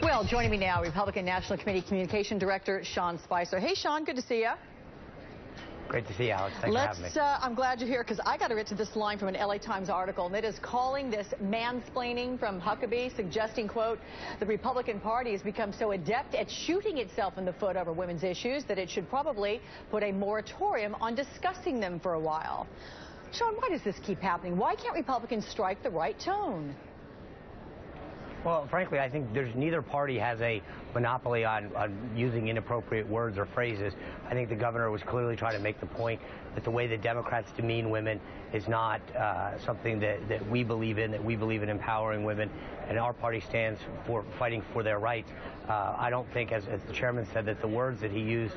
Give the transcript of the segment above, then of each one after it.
Well, joining me now, Republican National Committee Communication Director Sean Spicer. Hey, Sean, good to see you. Great to see you, Alex. Thanks for having me. I'm glad you're here because I got to get to this line from an LA Times article, and it is calling this mansplaining from Huckabee, suggesting, quote, the Republican Party has become so adept at shooting itself in the foot over women's issues that it should probably put a moratorium on discussing them for a while. Sean, why does this keep happening? Why can't Republicans strike the right tone? Well, frankly, I think neither party has a monopoly on using inappropriate words or phrases. I think the governor was clearly trying to make the point that the way the Democrats demean women is not something that we believe in, that we believe in empowering women, and our party stands for fighting for their rights. I don't think, as the chairman said, that the words that he used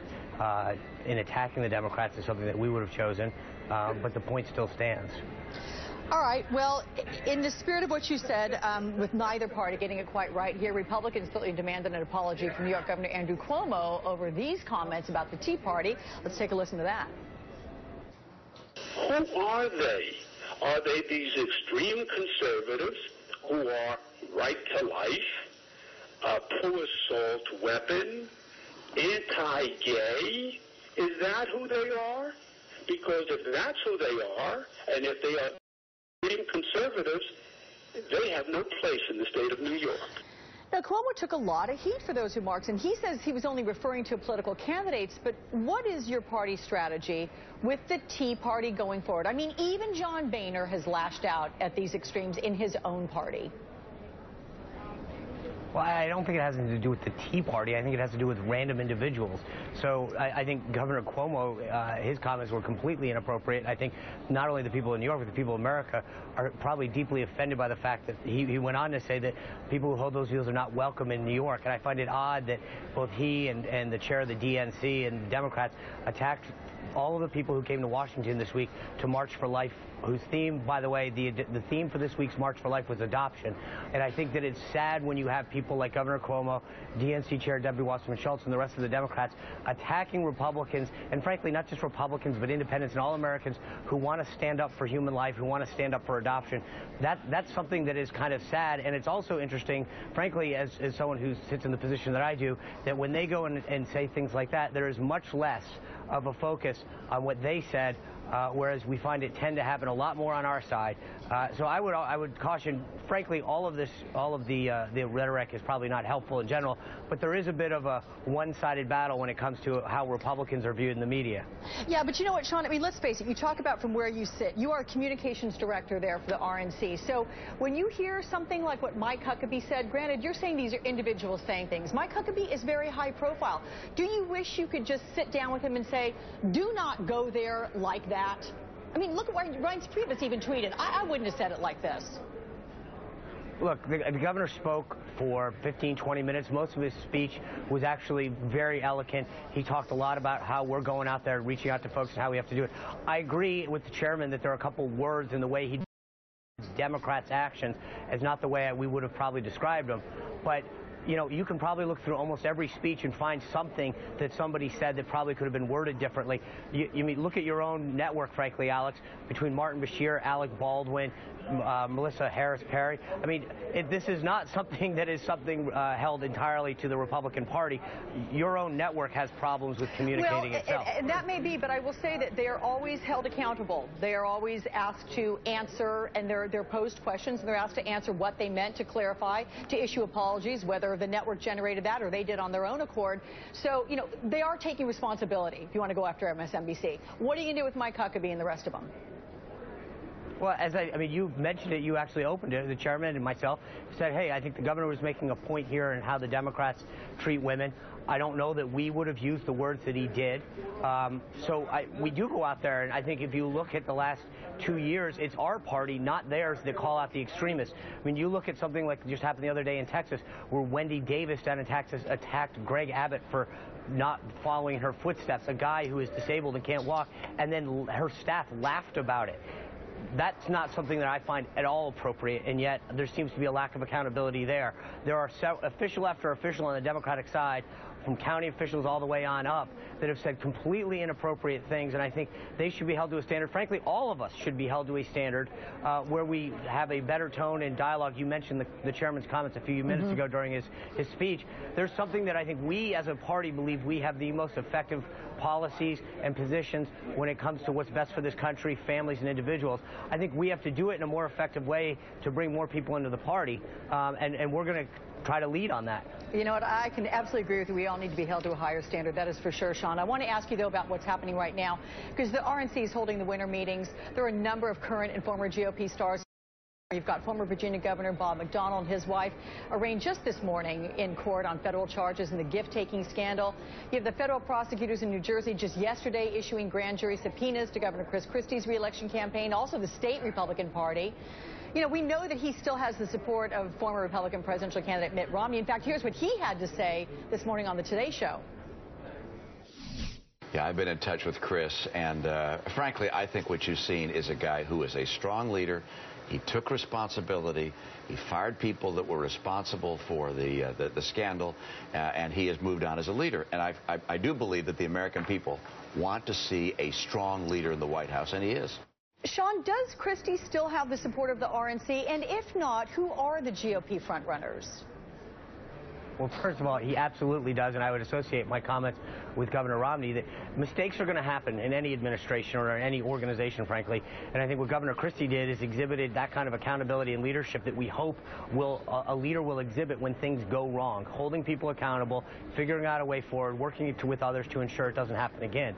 in attacking the Democrats is something that we would have chosen, but the point still stands. All right. Well, in the spirit of what you said, with neither party getting it quite right here, Republicans clearly demanded an apology from New York Governor Andrew Cuomo over these comments about the Tea Party. Let's take a listen to that. Who are they? Are they these extreme conservatives who are right to life, pro-assault weapon, anti-gay? Is that who they are? Because if that's who they are, and if they are conservatives, they have no place in the state of New York. Now, Cuomo took a lot of heat for those remarks, and he says he was only referring to political candidates, but what is your party's strategy with the Tea Party going forward? I mean, even John Boehner has lashed out at these extremes in his own party. Well, I don't think it has anything to do with the Tea Party. I think it has to do with random individuals. So I think Governor Cuomo, his comments were completely inappropriate. I think not only the people in New York, but the people of America are probably deeply offended by the fact that he went on to say that people who hold those views are not welcome in New York. And I find it odd that both he and the chair of the DNC and the Democrats attacked all of the people who came to Washington this week to March for Life, whose theme, by the way, the theme for this week's March for Life was adoption. And I think that it's sad when you have people like Governor Cuomo, DNC Chair Debbie Wasserman Schultz, and the rest of the Democrats attacking Republicans, and frankly, not just Republicans, but independents and all Americans who want to stand up for human life, who want to stand up for adoption. That's something that is kind of sad, and it's also interesting, frankly, as someone who sits in the position that I do, that when they go and say things like that, there is much less of a focus on what they said, whereas we find it tend to happen a lot more on our side. So I would caution, frankly, all of the rhetoric is probably not helpful in general, but there is a bit of a one-sided battle when it comes to how Republicans are viewed in the media. Yeah, but you know what, Sean, I mean, let's face it, you talk about from where you sit. You are a communications director there for the RNC. So when you hear something like what Mike Huckabee said, granted, you're saying these are individuals saying things. Mike Huckabee is very high profile. Do you wish you could just sit down with him and say, do not go there like that? I mean, look at what Reince Priebus even tweeted. I wouldn't have said it like this. Look, the governor spoke for 15, 20 minutes. Most of his speech was actually very eloquent. He talked a lot about how we're going out there, reaching out to folks, and how we have to do it. I agree with the chairman that there are a couple words in the way he Democrats' actions as not the way we would have probably described them. But you know, you can probably look through almost every speech and find something that somebody said that probably could have been worded differently. You mean, look at your own network, frankly, Alex, between Martin Bashir, Alec Baldwin, Melissa Harris Perry. I mean, this is not something that is something held entirely to the Republican Party. Your own network has problems with communicating itself. And that may be, but I will say that they are always held accountable. They are always asked to answer, and they're posed questions, and they're asked to answer what they meant, to clarify, to issue apologies, whether the network generated that or they did on their own accord. So, you know, they are taking responsibility if you want to go after MSNBC. What are you going to do with Mike Huckabee and the rest of them? Well, I mean, you mentioned it. You actually opened it. The chairman and myself said, hey, I think the governor was making a point here in how the Democrats treat women. I don't know that we would have used the words that he did. We do go out there, and I think if you look at the last 2 years, it's our party, not theirs, that call out the extremists. I mean, you look at something like just happened the other day in Texas, where Wendy Davis down in Texas attacked Greg Abbott for not following her footsteps, a guy who is disabled and can't walk, and then her staff laughed about it. That's not something that I find at all appropriate, and yet there seems to be a lack of accountability there. There are official after official on the Democratic side from county officials all the way on up, that have said completely inappropriate things, and I think they should be held to a standard. Frankly, all of us should be held to a standard where we have a better tone and dialogue. You mentioned the chairman's comments a few minutes ago during his speech. There's something that I think we as a party believe we have the most effective policies and positions when it comes to what's best for this country, families and individuals. I think we have to do it in a more effective way to bring more people into the party, and we're going to try to lead on that. You know what, I can absolutely agree with you. We all need to be held to a higher standard. That is for sure, Sean. I want to ask you, though, about what's happening right now, because the RNC is holding the winter meetings. There are a number of current and former GOP stars. You've got former Virginia Governor Bob McDonnell and his wife arraigned just this morning in court on federal charges in the gift-taking scandal. You have the federal prosecutors in New Jersey just yesterday issuing grand jury subpoenas to Governor Chris Christie's reelection campaign, also the state Republican Party. You know, we know that he still has the support of former Republican presidential candidate Mitt Romney. In fact, here's what he had to say this morning on the Today Show. Yeah, I've been in touch with Chris, and frankly, I think what you've seen is a guy who is a strong leader. He took responsibility. He fired people that were responsible for the scandal, and he has moved on as a leader. And I do believe that the American people want to see a strong leader in the White House, and he is. Sean, does Christie still have the support of the RNC? And if not, who are the GOP frontrunners? Well, first of all, he absolutely does, and I would associate my comments with Governor Romney that mistakes are going to happen in any administration or in any organization, frankly. And I think what Governor Christie did is exhibited that kind of accountability and leadership that we hope a leader will exhibit when things go wrong, holding people accountable, figuring out a way forward, working with others to ensure it doesn't happen again.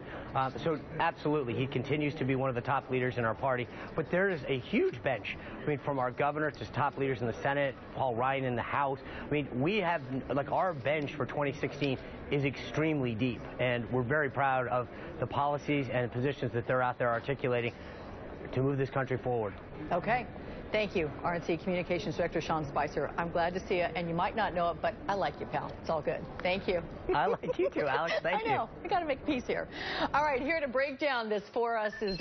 So absolutely, he continues to be one of the top leaders in our party. But there is a huge bench. I mean, from our governor to top leaders in the Senate, Paul Ryan in the House. I mean, we have, like, our bench for 2016 is extremely deep, and we're very proud of the policies and positions that they're out there articulating to move this country forward. Okay. Thank you, RNC Communications Director Sean Spicer. I'm glad to see you, and you might not know it, but I like you, pal. It's all good. Thank you. I like you too, Alex. Thank you. I know. We got to make peace here. All right, here to break down this for us is